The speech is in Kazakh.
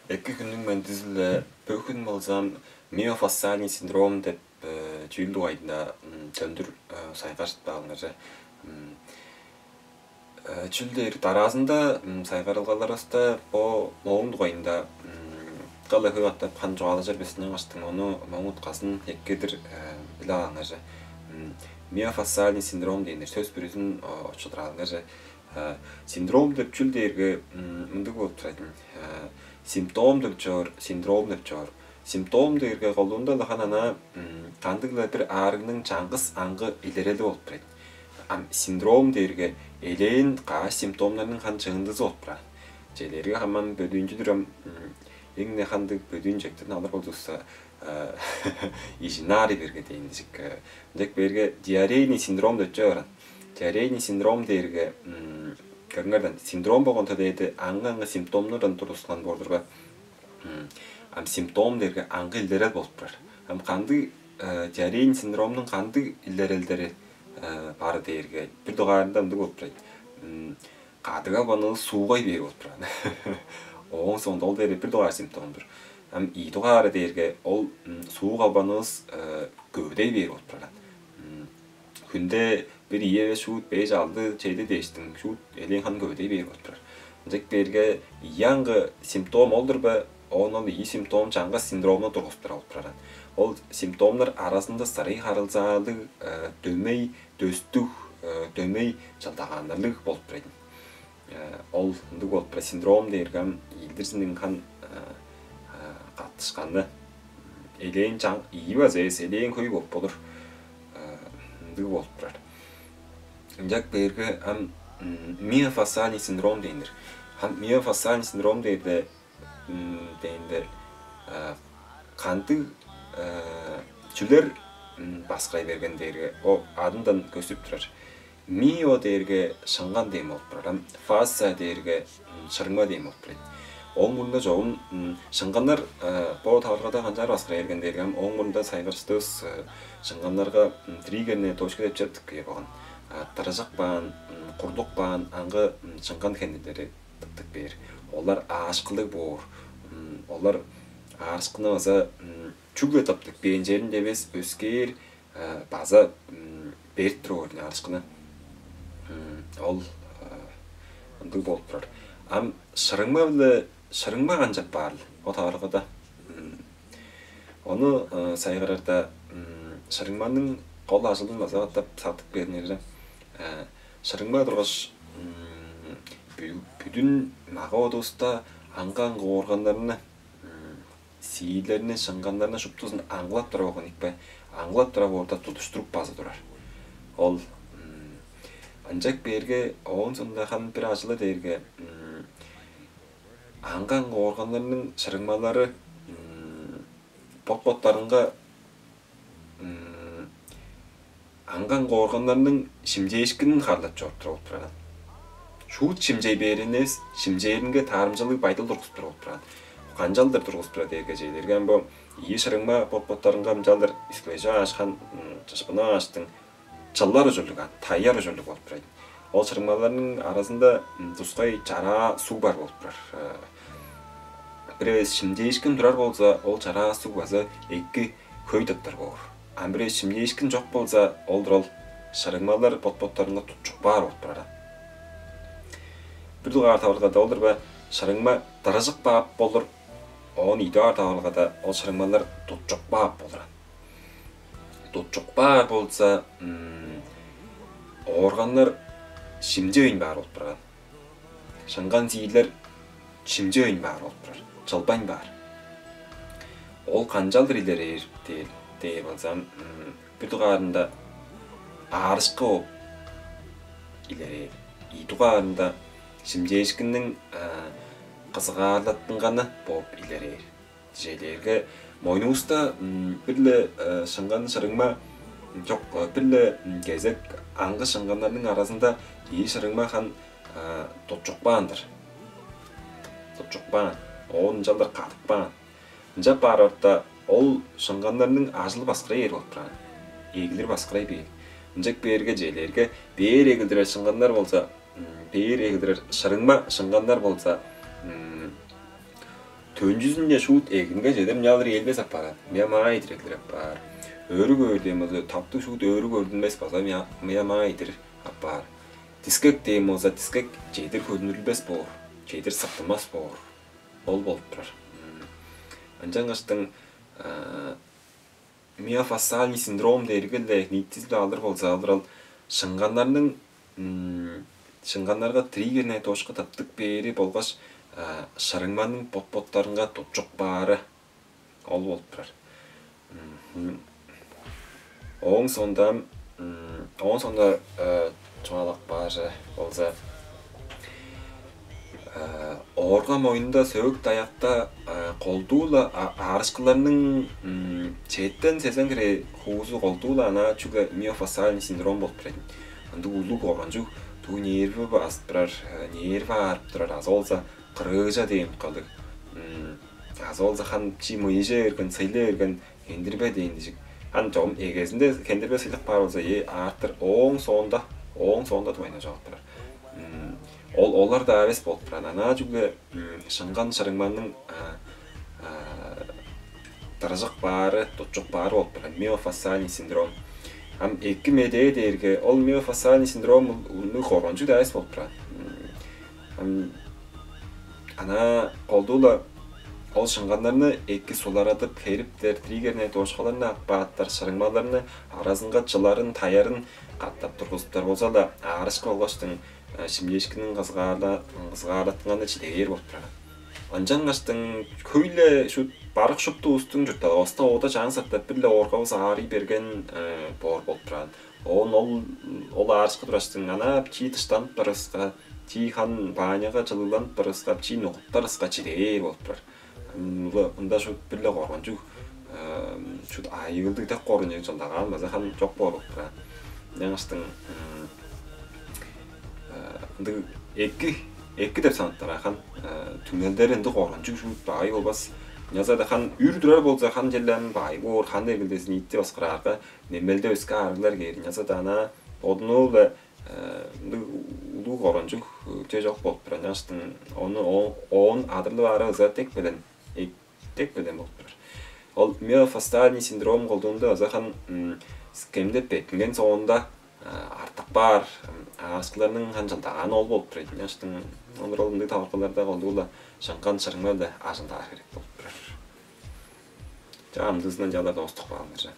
2 күннүн мен дизиле бөкүн болсам миофасциальный синдром деп жүйүлдү айында төндүр сайгашт багыңар. Чүлдер таразында сайгарылгалар по моңду айында кала хыгаттап хан жоғалы жербесинен аштың оны моңуткасын еккедір билағаңар. Миофасциальный синдром дейіндер сөз бүрізін очудырағыңар. Синдром деп чүлдерге мынды болып тұрайтын. Симптом деп жор, синдром деп жор. Симптом дегерге қолуында лаханана кандыгла бір аргының чаңғыс аңғы илерелі болып тұрайды. Синдром дегерге элейін қа симптомларының қан чыңындызы болып тұра. Желерге хаман бөдүйінчі дүрім еңне хандык бөдүйін жектен алыр болдуса ижинари берге дейіндік. Дек берге диарейный синдром деп жоран. Диарейный синдром дегерге көріңерден синдром болғанта дейді аңғы симптомлардан тұрысқан болдырға. Симптом дерге аңғы илдерел болып тұрар. Қанды диарейный синдромның қанды илдерелдері бары дерге бір доғарында ұмды болып тұрайды. Қадыға банығы суғай бері болып тұрады. Оң соңында ол дері бір доғар симптомдыр. И доғары дерге ол суық албаныңыз көдей бері болып тұрады. Күнде bir iye ve şut beş aldı şeyde değiştin şut elin han gövdeyi bir götürür. Ancak berge yangı simptom oldur be onun iyi simptom çanga sindromuna duruştur altıran. O simptomlar arasında sarı harılzalı dömey döstük dömey çaldağanlık bolup turaydı. Ol ndu bolup sindrom dergem ildirsinin kan katışkanı elin çang iyi vaziyet elin koyu bolup olur. Ndu bolup turar. Ancak berge hem miofasciальный sindrom denir. Hem miofasciальный sindrom deyde kandı çüler basqay bergen derge o adından kösüp turar. Mio derge şangan deyim olup turar. Hem fascia derge şırınma deyim olup turar. Oğun bunda çoğun şanganlar bu tavrada kancar basqay bergen derge hem oğun bunda saygarsız şanganlarga triggerine toşka dep çeptik yer boğan. Tarajak ban, kurduk ban, аңғы шыңған кәнділері тыптық бер. Олар ашқылық бор. Олар ашқыны база чүглі таптық бейін жерінде бес өскер база берт тұру өріне ашқыны. Ол ұндық болып тұрар. Ам шырыңма білі, шырыңма қанжап барлы. О таварғы да. Оны сайғырарда шырыңманың қол ажылын база қаттап сатып берінері. Шырыңма тұрғаш бүдін маға одуста аңға орғандарына сейілеріне шыңғандарына жұптызын аңғылап тұра оған екпай аңғылап тұра орда тұтыштырып базы тұрар. Ол анжак берге оғын сонда қан бір ажылы дерге аңға орғандарының шырыңмалары pot-pottарынға аңған қорғандарының шимжейшкінің қарлап жоғып тұрып тұрады. Шуыт шимжей берінес, шимжейінге тарымжылығы байдыл тұрғыз тұрып тұрады. Қанжалдар тұрғыз тұрады ерге жейлерген бұл. Ие шырыңма pot-pottарынға мұжалдар исклежа ашқан жашпына аштың чаллар өжірлігі, тайяр өжірлігі болып тұрайды. Ол шырыңмаларының арасында тұсқай жара су бар болып тұрар. Бірі шимжейшкін тұрар болса, ол жара су базы екі көйдіктір болыр. Амбіре шимжейшкін жоқ болса, олдыр ол шырыңмалар pot-pottарында тұтчық бар болып тұрады. Bir duvar tavalgada olur ve şırınma daracık bağıp olur. Onun idar tavalgada o şırınmalar tutçuk bağıp olur. Tutçuk bağıp olsa organlar şimce öyn bağır olup durur. Şıngan ziyiller şimce öyn bağır olup durur. Çalbayın bağır. Ol kanjaldır ileri deyip olsam bir duvarında ağrışkı olup ileri. İyi duvarında Шимжейшкінің қызығарлаттыңғаны болып илерер. Жейлерге мойнуыста бірлі шыңған шырыңма жоқ, бірлі кезек аңғы шыңғанларының арасында ей шырыңма қан тұтчықпағандыр. Тұтчықпаған, оғын жалдар қатықпаған. Жап бар орта ол шыңғанларының ажылы басқырай ер болып тұрған. Егілер басқырай бейік. Жек берге жейлерге бейер егілдірер шыңғанлар болса, Бейір егілдірер шырыңма шыңғандар болса төнжүзүнде шут эгинге жедем ялыр элбес аппарат. Мия май диреклер аппар. Өрү көрдем өзө таптуу шут өрү көрдүнбес баса мия май дир аппар. Дискек дейм болса дискек жедир көрүнүлбес боор. Жедир сактымас боор. Ол болуп турар. Анжаңаштын миофасциальный синдром дергелде нийтсизле алыр болса алыр шыңганнардын шыңганнарга триггерне тошко таптык бери болгоч шарыңманын потпоттарынга тотчок баары ол болуп турар. Оң сонда чоңалак баары болса орга моюнда сөк таякта колдуула арышкыларынын четтен сезен кире хуузу колдуула ана чуга миофасциальный синдром болуп турат. Анда улуу коронжу туу нерви басып турар, нерви аарып турар. Аз болсо кырыжа дейм калдык. Аз болсо хан чи мыйже эрген сыйлы эрген кендирбе дейин дижик. Хан жом эгесинде кендирбе сыйлык бар болсо артыр оң соонда тумайна жагып турар. Олар да абес болуп турат. Ана жүгө шыңган шарыңманын даражак баары, тотчок баары болуп турат. Миофасциальный синдром. Ам эки меде дерге ол миофасциальный синдром коронжу да абес болуп турат. Ана колдуула ол шыңгандарны эки суларатып кериптер, триггерне тошкаларына аппааттар шарыңмаларыны арасынга чыларын, таярын каттап тургузуптар болсо да арышкы болгочтун шимлешкинин кызгаалатынганда чидегер болуп турат. Анжаңаштын көйлө шу барык шуптуустун журтта оста ода жаң саттап бирle оргабыз аарый берген боор болуп турат. Ол арышкы турашты ана чи тыштанып барыска, чи хан бааняга жылыланып барыска, чи нукуптарыска чидегер болуп турат. Мында шу бирle коргонжу шу айылдык да корунжу жылдаган база хан жок болуп турат. Жаңаштын эки деп санаттар хан түнөлдөр энди коргонжу шу бай болбас. Язада хан үрдүрөр болсо хан желлен бай боор хан дегилдесин итти баскыраарга немелде өскө арылар кери. Язада ана однул улуу коргонжу же жок болуп турат. Жаңаштын он адырлы баары ыза тек белен болуп турат. Ол миофасциальный синдром колдуунда ыза хан кемдеп бекинген соонда артык бар арышкыларынын хан жылдаган ол болуп турат. Жаңаштын онролунду табакаларда колдуула шаңган шарыңмал да ажындаа керек болуп турат. Жамдысынан жада достук багандар.